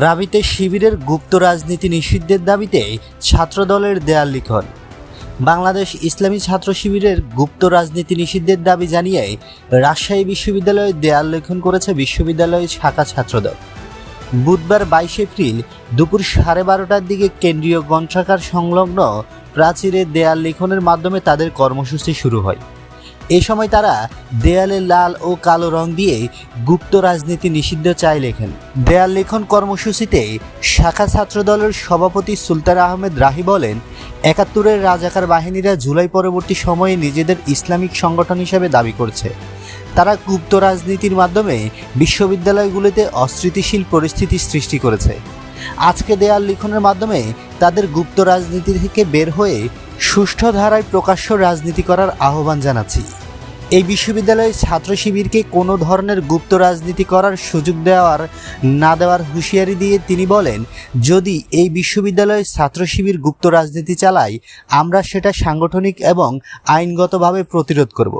রাবিতে শিবিরের গুপ্ত রাজনীতি নিষিদ্ধের দাবিতে ছাত্রদলের দেয়াল লিখন। বাংলাদেশ ইসলামী ছাত্র শিবিরের গুপ্ত রাজনীতি নিষিদ্ধের দাবি জানিয়ে রাজশাহী বিশ্ববিদ্যালয়ে দেয়াল লিখন করেছে বিশ্ববিদ্যালয়ের শাখা ছাত্রদল। বুধবার 22 এপ্রিল দুপুর 12:30টার দিকে কেন্দ্রীয় গ্রন্থাগার সংলগ্ন প্রাচীরে দেয়াল লিখনের মাধ্যমে তাদের কর্মসূচি শুরু হয়। এ সময় তারা দেয়ালে লাল ও কালো রং দিয়ে গুপ্ত রাজনীতি নিষিদ্ধ চাই লেখেন। দেয়াল লিখন কর্মসূচিতে শাখা ছাত্রদলের সভাপতি সুলতান আহমেদ রাহি বলেন, ৭১-এর রাজাকার বাহিনীরা জুলাই পরবর্তী সময়ে নিজেদের ইসলামিক সংগঠন হিসেবে দাবি করছে। তারা গুপ্ত রাজনীতির মাধ্যমে বিশ্ববিদ্যালয়গুলিতে অস্থিতিশীল পরিস্থিতি সৃষ্টি করেছে। আজকে দেয়াল লিখনের মাধ্যমে তাদের গুপ্ত রাজনীতি থেকে বের হয়ে সুষ্ঠু ধারায় প্রকাশ্য রাজনীতি করার আহ্বান জানাচ্ছি। এই বিশ্ববিদ্যালয়ের ছাত্র শিবিরকে কোনো ধরনের গুপ্ত রাজনীতি করার সুযোগ না দেওয়ার হুঁশিয়ারি দিয়ে তিনি বলেন, যদি এই বিশ্ববিদ্যালয়ের ছাত্র শিবির গুপ্ত রাজনীতি চালায়, আমরা সেটা সাংগঠনিক এবং আইনগতভাবে প্রতিরোধ করব।